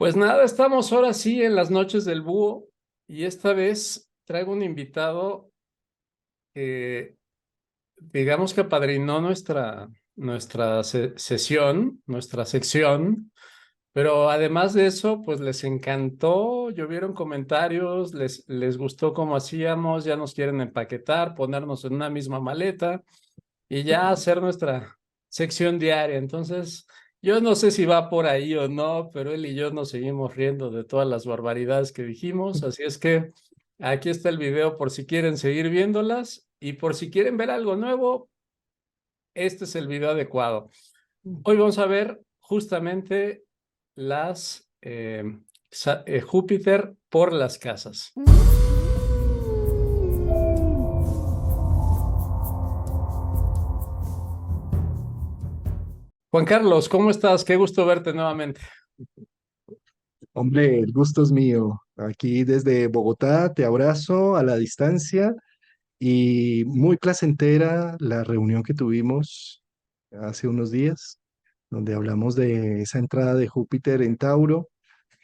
Pues nada, estamos ahora sí en las noches del búho y esta vez traigo un invitado que digamos que apadrinó nuestra sesión, nuestra sección, pero además de eso, pues les encantó, llovieron comentarios, les gustó cómo hacíamos, ya nos quieren empaquetar, ponernos en una misma maleta y ya hacer nuestra sección diaria. Entonces, yo no sé si va por ahí o no, pero él y yo nos seguimos riendo de todas las barbaridades que dijimos. Así es que aquí está el video por si quieren seguir viéndolas y por si quieren ver algo nuevo, este es el video adecuado. Hoy vamos a ver justamente las Júpiter por las casas. Juan Carlos, ¿cómo estás? Qué gusto verte nuevamente. Hombre, el gusto es mío. Aquí desde Bogotá te abrazo a la distancia y muy placentera la reunión que tuvimos hace unos días, donde hablamos de esa entrada de Júpiter en Tauro,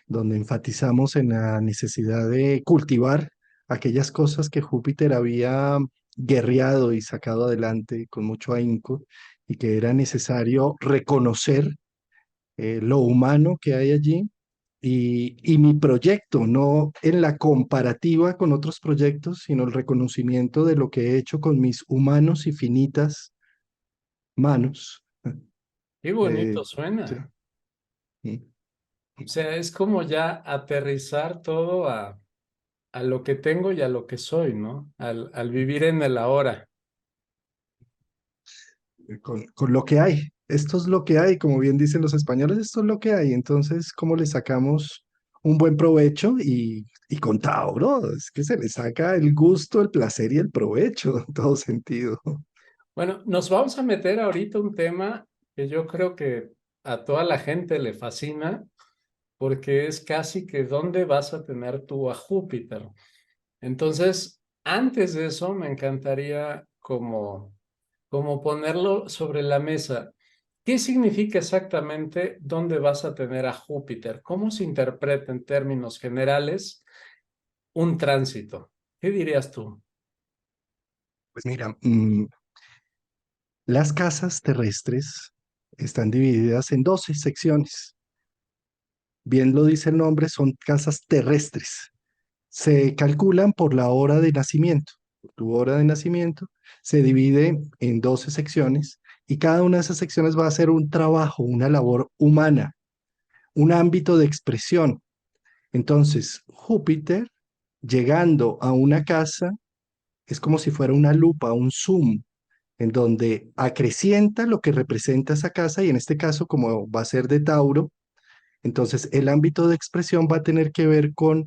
donde enfatizamos en la necesidad de cultivar aquellas cosas que Júpiter había guerreado y sacado adelante con mucho ahínco y que era necesario reconocer lo humano que hay allí y mi proyecto, no en la comparativa con otros proyectos, sino el reconocimiento de lo que he hecho con mis humanos y finitas manos. Qué Eh, bonito sí. suena. Mm. O sea, es como ya aterrizar todo a lo que tengo y a lo que soy, ¿no? Al vivir en el ahora. Con lo que hay. Esto es lo que hay, como bien dicen los españoles, esto es lo que hay. Entonces, ¿cómo le sacamos un buen provecho? Y con Tauro, es que se le saca el gusto, el placer y el provecho en todo sentido. Bueno, nos vamos a meter ahorita un tema que yo creo que a toda la gente le fascina, porque es casi que dónde vas a tener tú a Júpiter. Entonces, antes de eso, me encantaría como ponerlo sobre la mesa. ¿Qué significa exactamente dónde vas a tener a Júpiter? ¿Cómo se interpreta en términos generales un tránsito? ¿Qué dirías tú? Pues mira, las casas terrestres están divididas en 12 secciones. Bien lo dice el nombre, son casas terrestres. Se calculan por la hora de nacimiento. Tu hora de nacimiento se divide en 12 secciones y cada una de esas secciones va a ser un trabajo, una labor humana, un ámbito de expresión. Entonces, Júpiter, llegando a una casa, es como si fuera una lupa, un zoom, en donde acrecienta lo que representa esa casa y en este caso, como va a ser de Tauro, entonces el ámbito de expresión va a tener que ver con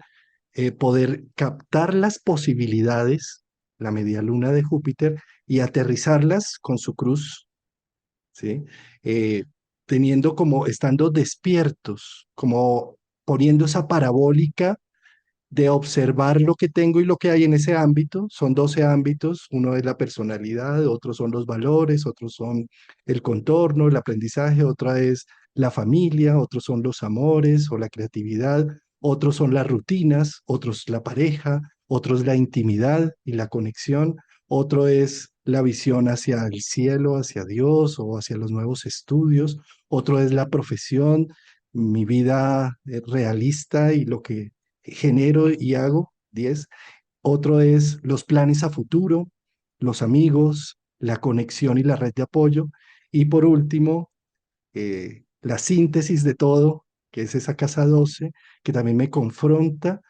poder captar las posibilidades, la media luna de Júpiter, y aterrizarlas con su cruz, ¿sí? Eh, Teniendo como, estando despiertos, como poniendo esa parabólica de observar lo que tengo y lo que hay en ese ámbito. Son 12 ámbitos, uno es la personalidad, otros son los valores, otros son el contorno, el aprendizaje, otra es la familia, otros son los amores o la creatividad, otros son las rutinas, otros la pareja, otros la intimidad y la conexión, otro es la visión hacia el cielo, hacia Dios o hacia los nuevos estudios, otro es la profesión, mi vida realista y lo que genero y hago, 10. Otro es los planes a futuro, los amigos, la conexión y la red de apoyo. Y por último, la síntesis de todo, que es esa casa 12 que también me confronta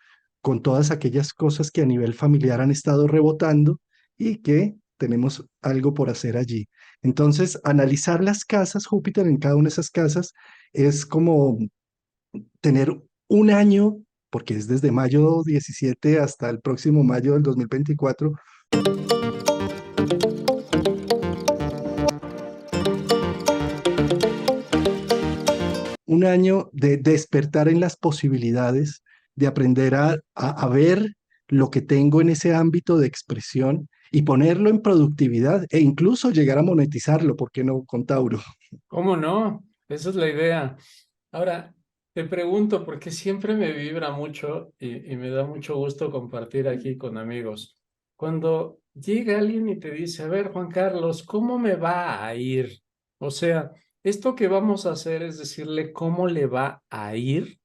con todas aquellas cosas que a nivel familiar han estado rebotando y que tenemos algo por hacer allí. Entonces, analizar las casas, Júpiter en cada una de esas casas, es como tener un año, porque es desde mayo 17 hasta el próximo mayo del 2024, un año de despertar en las posibilidades, de aprender a ver lo que tengo en ese ámbito de expresión y ponerlo en productividad e incluso llegar a monetizarlo, ¿por qué no con Tauro? ¿Cómo no? Esa es la idea. Ahora, te pregunto porque siempre me vibra mucho y me da mucho gusto compartir aquí con amigos. Cuando llega alguien y te dice, a ver, Juan Carlos, ¿cómo me va a ir? O sea, esto que vamos a hacer es decirle cómo le va a ir.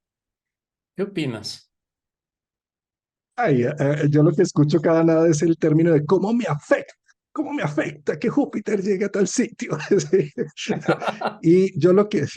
¿Qué opinas? Ay, yo lo que escucho cada nada es el término de cómo me afecta que Júpiter llegue a tal sitio. Sí. Y yo lo que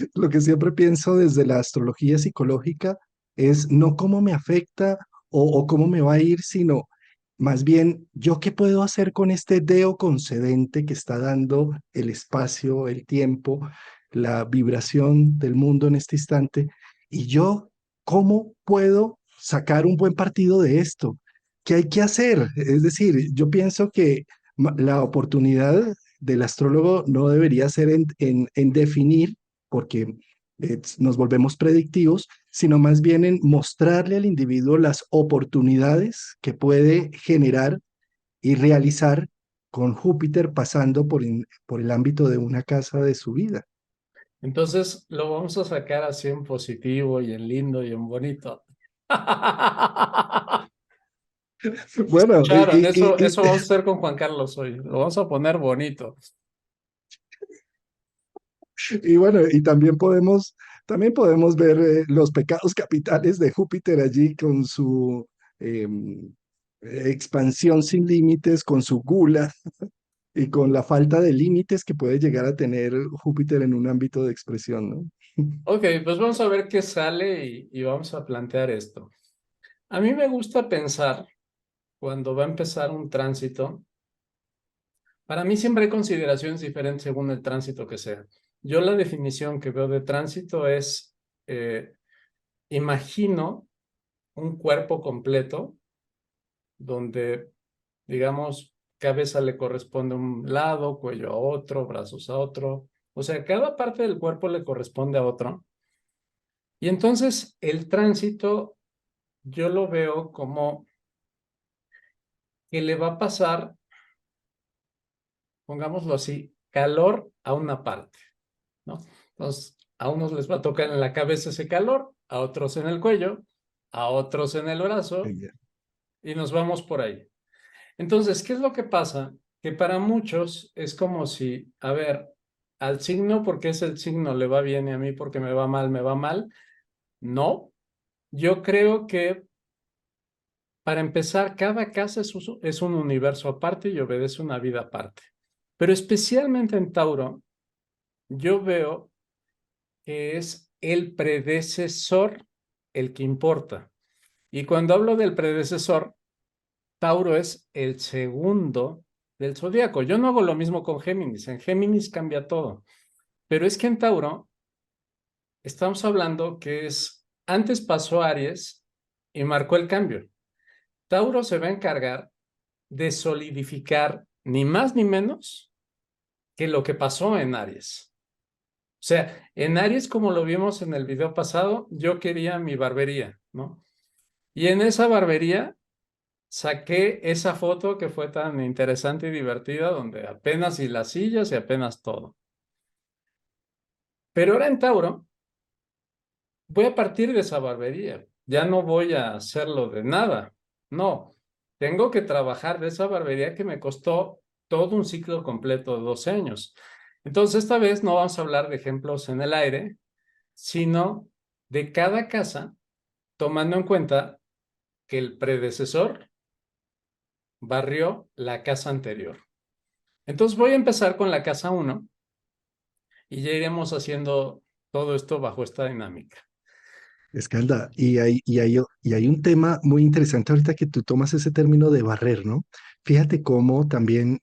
siempre pienso desde la astrología psicológica es no cómo me afecta o cómo me va a ir, sino más bien yo qué puedo hacer con este deo concedente que está dando el espacio, el tiempo, la vibración del mundo en este instante, y yo cómo puedo sacar un buen partido de esto. ¿Qué hay que hacer? Es decir, yo pienso que la oportunidad del astrólogo no debería ser en definir, porque nos volvemos predictivos, sino más bien en mostrarle al individuo las oportunidades que puede generar y realizar con Júpiter pasando por el ámbito de una casa de su vida. Entonces lo vamos a sacar así en positivo y en lindo y en bonito. Bueno, Escucharon, eso vamos a hacer con Juan Carlos hoy. Lo vamos a poner bonito. y bueno, y también podemos ver los pecados capitales de Júpiter allí con su expansión sin límites, con su gula y con la falta de límites que puede llegar a tener Júpiter en un ámbito de expresión, ¿no? Ok, pues vamos a ver qué sale y vamos a plantear esto. A mí me gusta pensar cuando va a empezar un tránsito. Para mí siempre hay consideraciones diferentes según el tránsito que sea. Yo la definición que veo de tránsito es, eh, imagino un cuerpo completo donde, digamos, cabeza le corresponde a un lado, cuello a otro, brazos a otro. O sea, cada parte del cuerpo le corresponde a otro. Y entonces el tránsito yo lo veo como que le va a pasar, pongámoslo así, calor a una parte, ¿no? Entonces, a unos les va a tocar en la cabeza ese calor, a otros en el cuello, a otros en el brazo, y nos vamos por ahí. Entonces, ¿qué es lo que pasa? Que para muchos es como si, a ver, al signo, porque es el signo, le va bien y a mí porque me va mal, me va mal. No, yo creo que para empezar, cada casa es un universo aparte y obedece una vida aparte. Pero especialmente en Tauro, yo veo que es el predecesor el que importa. Y cuando hablo del predecesor, Tauro es el segundo del zodiaco. Yo no hago lo mismo con Géminis. En Géminis cambia todo. Pero es que en Tauro estamos hablando que es, antes pasó Aries y marcó el cambio. Tauro se va a encargar de solidificar ni más ni menos que lo que pasó en Aries. O sea, en Aries, como lo vimos en el video pasado, yo quería mi barbería, ¿no? Y en esa barbería saqué esa foto que fue tan interesante y divertida, donde apenas y las sillas y apenas todo. Pero ahora en Tauro voy a partir de esa barbería. Ya no voy a hacerlo de nada. No, tengo que trabajar de esa barbería que me costó todo un ciclo completo de 12 años. Entonces, esta vez no vamos a hablar de ejemplos en el aire, sino de cada casa, tomando en cuenta que el predecesor barrió la casa anterior. Entonces voy a empezar con la casa uno y ya iremos haciendo todo esto bajo esta dinámica. Escalda, y hay un tema muy interesante ahorita que tú tomas ese término de barrer, ¿no? Fíjate cómo también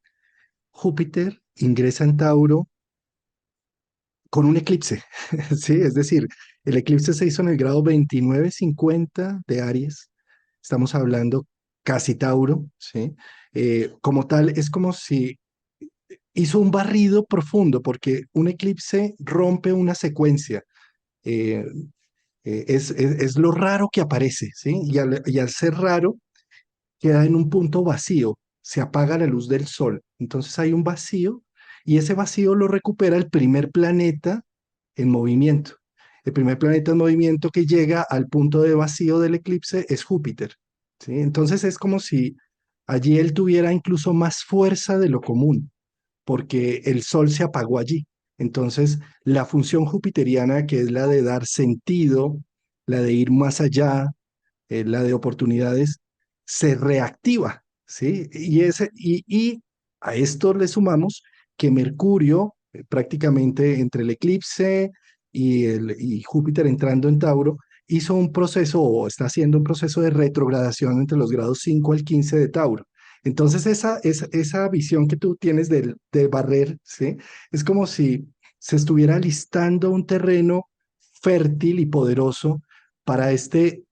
Júpiter ingresa en Tauro con un eclipse, ¿sí? Es decir, el eclipse se hizo en el grado 2950 de Aries, estamos hablando casi Tauro, ¿sí? Como tal, es como si hizo un barrido profundo, porque un eclipse rompe una secuencia. eh, es lo raro que aparece, ¿sí? Y al ser raro, queda en un punto vacío, se apaga la luz del sol. Entonces hay un vacío y ese vacío lo recupera el primer planeta en movimiento. El primer planeta en movimiento que llega al punto de vacío del eclipse es Júpiter, ¿sí? Entonces es como si allí él tuviera incluso más fuerza de lo común, porque el Sol se apagó allí. Entonces, la función jupiteriana, que es la de dar sentido, la de ir más allá, la de oportunidades, se reactiva, ¿sí? Y a esto le sumamos que Mercurio, prácticamente entre el eclipse y Júpiter entrando en Tauro, hizo un proceso o está haciendo un proceso de retrogradación entre los grados 5 al 15 de Tauro. Entonces, esa visión que tú tienes de barrer, ¿sí? Es como si se estuviera listando un terreno fértil y poderoso para este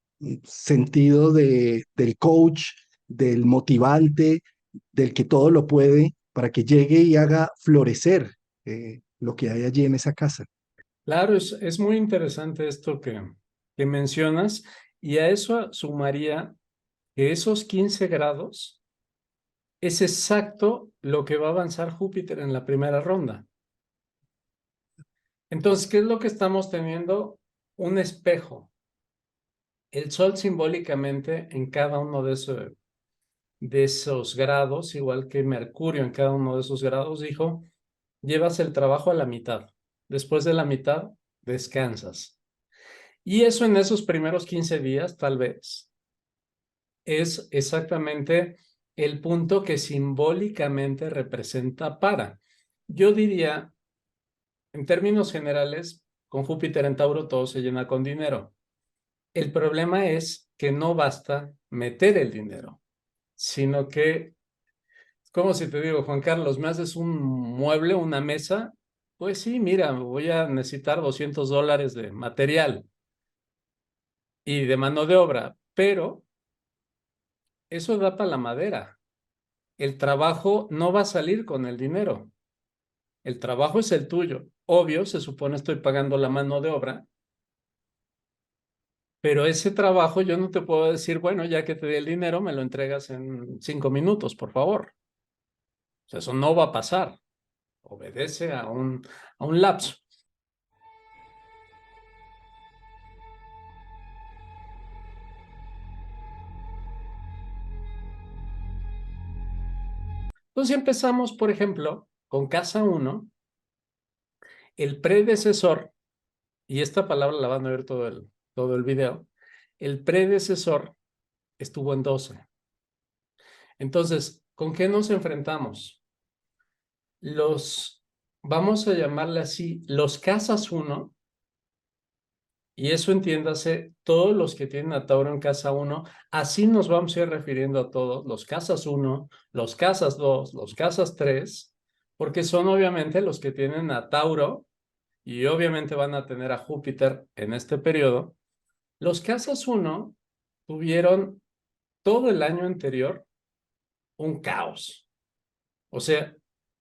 sentido del coach, del motivante, del que todo lo puede, para que llegue y haga florecer lo que hay allí en esa casa. Claro, es muy interesante esto que mencionas, y a eso sumaría que esos 15 grados es exacto lo que va a avanzar Júpiter en la primera ronda. Entonces, ¿qué es lo que estamos teniendo? Un espejo. El Sol simbólicamente en cada uno de esos grados, igual que Mercurio en cada uno de esos grados, dijo, llevas el trabajo a la mitad. Después de la mitad, descansas. Y eso en esos primeros 15 días, tal vez, es exactamente el punto que simbólicamente representa para. Yo diría, en términos generales, con Júpiter en Tauro todo se llena con dinero. El problema es que no basta meter el dinero, sino que, como si te digo, Juan Carlos, ¿me haces un mueble, una mesa? Pues sí, mira, voy a necesitar $200 de material y de mano de obra, pero eso da para la madera. El trabajo no va a salir con el dinero. El trabajo es el tuyo. Obvio, se supone estoy pagando la mano de obra, pero ese trabajo yo no te puedo decir, bueno, ya que te di el dinero, me lo entregas en 5 minutos, por favor. O sea, eso no va a pasar. Obedece a un lapso. Entonces, si empezamos, por ejemplo, con casa uno, el predecesor, y esta palabra la van a ver todo el video, el predecesor estuvo en 12. Entonces, ¿con qué nos enfrentamos? Vamos a llamarle así, los casas uno, y eso entiéndase, todos los que tienen a Tauro en casa uno, así nos vamos a ir refiriendo a todos, los casas uno, los casas 2, los casas 3, porque son obviamente los que tienen a Tauro y obviamente van a tener a Júpiter en este periodo. Los casas uno tuvieron todo el año anterior un caos. O sea,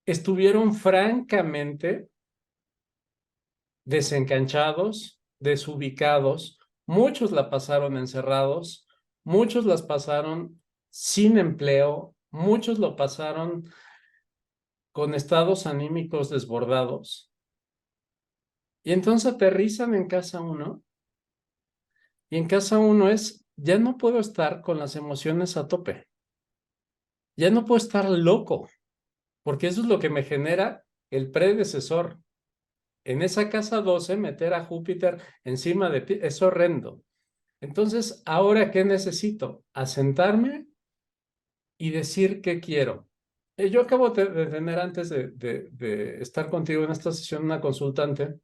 estuvieron francamente desencanchados, desubicados, muchos la pasaron encerrados, muchos las pasaron sin empleo, muchos lo pasaron con estados anímicos desbordados. Y entonces aterrizan en casa uno, y en casa uno es, ya no puedo estar con las emociones a tope, ya no puedo estar loco, porque eso es lo que me genera el predecesor. En esa casa 12 meter a Júpiter encima de ti es horrendo. Entonces, ¿ahora qué necesito? Asentarme y decir qué quiero. Yo acabo de tener antes de estar contigo en esta sesión una consultante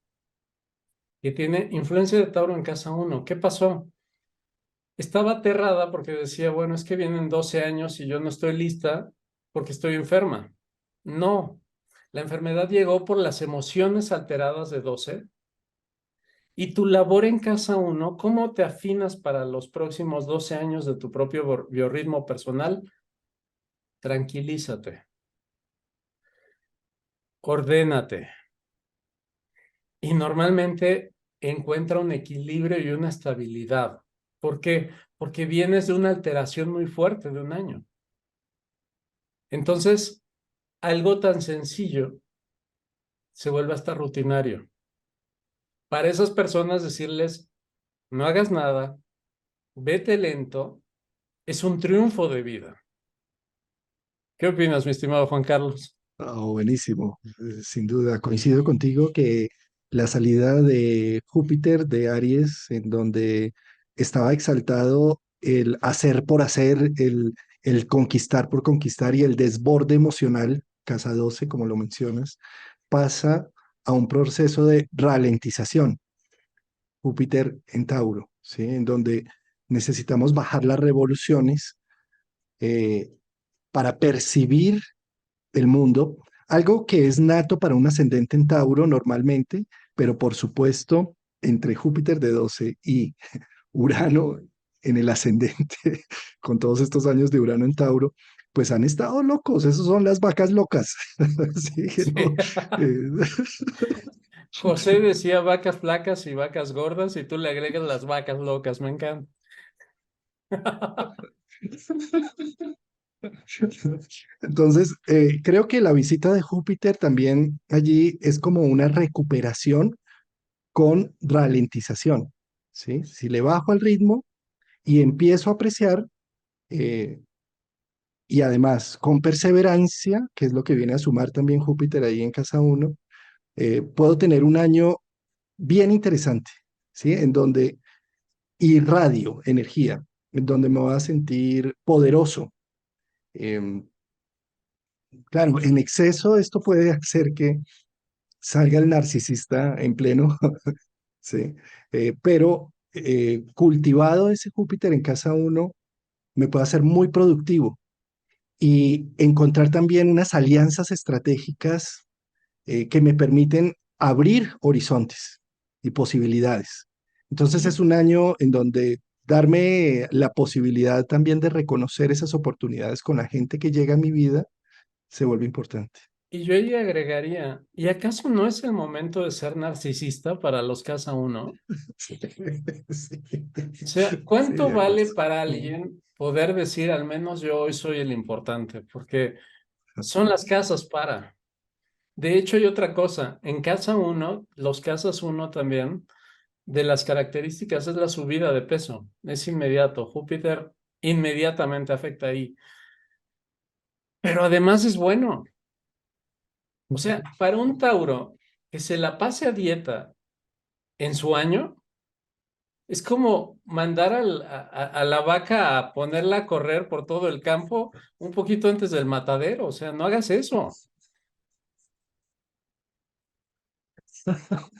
que tiene influencia de Tauro en casa uno. ¿Qué pasó? Estaba aterrada porque decía, bueno, es que vienen 12 años y yo no estoy lista porque estoy enferma. No, la enfermedad llegó por las emociones alteradas de 12. Y tu labor en casa uno, ¿cómo te afinas para los próximos 12 años de tu propio biorritmo personal? Tranquilízate, ordénate y normalmente encuentra un equilibrio y una estabilidad. ¿Por qué? Porque vienes de una alteración muy fuerte de un año. Entonces, algo tan sencillo se vuelve hasta rutinario. Para esas personas decirles, no hagas nada, vete lento, es un triunfo de vida. ¿Qué opinas, mi estimado Juan Carlos? Buenísimo. Sin duda, coincido contigo que la salida de Júpiter de Aries, en donde estaba exaltado el hacer por hacer, el conquistar por conquistar y el desborde emocional, casa 12, como lo mencionas, pasa a un proceso de ralentización. Júpiter en Tauro, ¿sí? En donde necesitamos bajar las revoluciones eh, para percibir el mundo, algo que es nato para un ascendente en Tauro normalmente, pero por supuesto, entre Júpiter de 12 y Urano en el ascendente, con todos estos años de Urano en Tauro, pues han estado locos, esos son las vacas locas. Sí, Sí. ¿no? Eh, José decía vacas flacas y vacas gordas y tú le agregas las vacas locas, me encanta. Entonces, creo que la visita de Júpiter también allí es como una recuperación con ralentización, ¿sí? Si le bajo al ritmo y empiezo a apreciar, eh, y además con perseverancia, que es lo que viene a sumar también Júpiter ahí en casa uno, puedo tener un año bien interesante, ¿sí? En donde irradio energía, en donde me voy a sentir poderoso. Em, claro, en exceso esto puede hacer que salga el narcisista en pleno, ¿sí? Pero cultivado ese Júpiter en casa uno me puede hacer muy productivo y encontrar también unas alianzas estratégicas que me permiten abrir horizontes y posibilidades. Entonces es un año en donde darme la posibilidad también de reconocer esas oportunidades con la gente que llega a mi vida se vuelve importante. Y yo ahí agregaría, ¿y acaso no es el momento de ser narcisista para los casa uno? Sí, O sea, sí, ¿cuánto de acuerdo. vale para alguien poder decir, al menos yo hoy soy el importante? Porque son las casas para. De hecho, hay otra cosa, en casa uno, los casas uno también, de las características es la subida de peso, es inmediato. Júpiter inmediatamente afecta ahí, pero además es bueno. O sea, para un Tauro que se la pase a dieta en su año, es como mandar a la vaca a ponerla a correr por todo el campo un poquito antes del matadero. O sea, no hagas eso.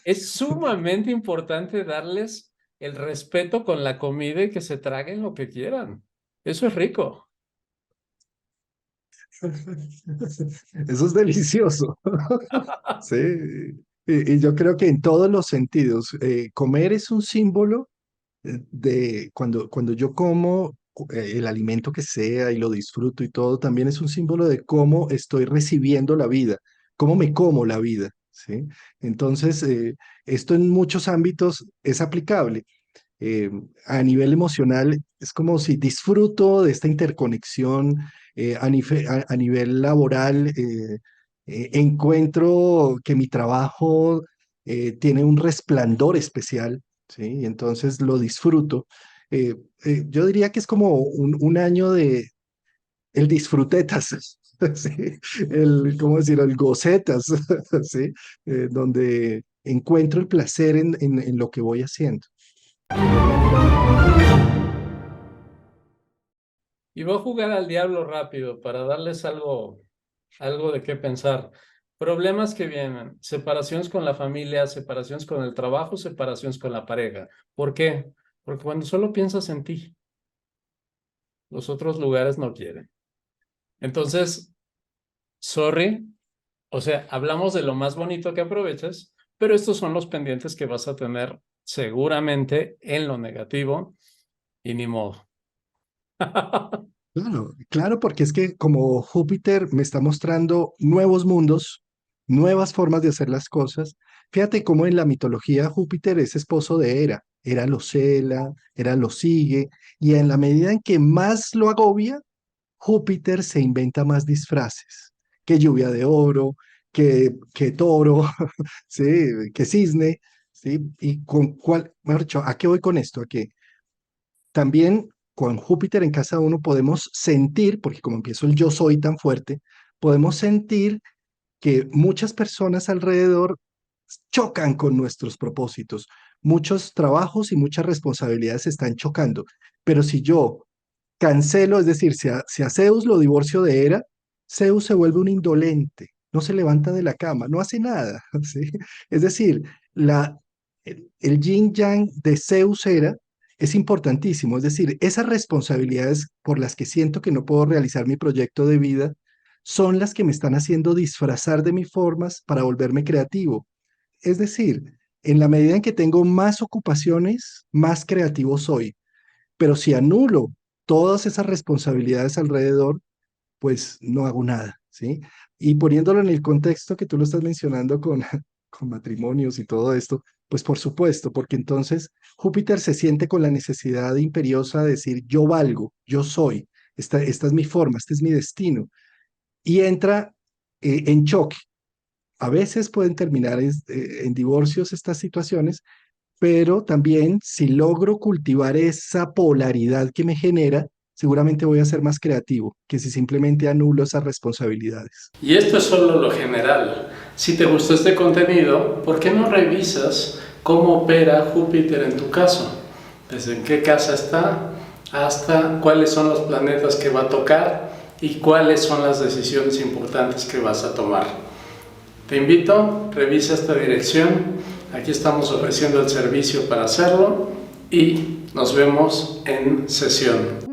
Es sumamente importante darles el respeto con la comida y que se traguen lo que quieran. Eso es rico. Eso es delicioso. Sí, y yo creo que en todos los sentidos, comer es un símbolo de cuando yo como el alimento que sea y lo disfruto y todo, también es un símbolo de cómo estoy recibiendo la vida, cómo me como la vida, ¿sí? Entonces, esto en muchos ámbitos es aplicable. eh, a nivel emocional, es como si disfruto de esta interconexión a nivel laboral, encuentro que mi trabajo tiene un resplandor especial, ¿sí? Y entonces lo disfruto. Yo diría que es como un año de el disfrutetas, ¿sí? ¿Cómo decirlo? El gocetas, ¿sí? Donde encuentro el placer en lo que voy haciendo. Y voy a jugar al diablo rápido para darles algo de qué pensar. Problemas que vienen, separaciones con la familia, separaciones con el trabajo, separaciones con la pareja. ¿Por qué? Porque cuando solo piensas en ti, los otros lugares no quieren. Entonces, sorry, o sea, hablamos de lo más bonito que aprovechas, pero estos son los pendientes que vas a tener seguramente en lo negativo y ni modo. Claro, claro, porque es que como Júpiter me está mostrando nuevos mundos, nuevas formas de hacer las cosas. Fíjate cómo en la mitología Júpiter es esposo de Hera. Hera lo cela, Hera lo sigue, y en la medida en que más lo agobia, Júpiter se inventa más disfraces, que lluvia de oro, que toro, sí, que cisne, ¿sí? Y con cuál, mejor dicho, ¿a qué voy con esto? A que también con Júpiter en casa uno podemos sentir, porque como empiezo el yo soy tan fuerte, podemos sentir que muchas personas alrededor chocan con nuestros propósitos. Muchos trabajos y muchas responsabilidades están chocando. Pero si yo cancelo, es decir, si a Zeus lo divorcio de Hera, Zeus se vuelve un indolente, no se levanta de la cama, no hace nada, ¿sí? Es decir, el yin yang de Zeus Hera es importantísimo, es decir, esas responsabilidades por las que siento que no puedo realizar mi proyecto de vida son las que me están haciendo disfrazar de mis formas para volverme creativo. Es decir, en la medida en que tengo más ocupaciones, más creativo soy. Pero si anulo todas esas responsabilidades alrededor, pues no hago nada, ¿sí? Y poniéndolo en el contexto que tú lo estás mencionando con, con matrimonios y todo esto, pues por supuesto, porque entonces Júpiter se siente con la necesidad imperiosa de decir, yo valgo, yo soy, esta es mi forma, este es mi destino, y entra en choque. A veces pueden terminar en divorcios estas situaciones, pero también si logro cultivar esa polaridad que me genera, seguramente voy a ser más creativo que si simplemente anulo esas responsabilidades. Y esto es solo lo general. Si te gustó este contenido, ¿por qué no revisas cómo opera Júpiter en tu caso? Desde en qué casa está hasta cuáles son los planetas que va a tocar y cuáles son las decisiones importantes que vas a tomar. Te invito, revisa esta dirección. Aquí estamos ofreciendo el servicio para hacerlo y nos vemos en sesión.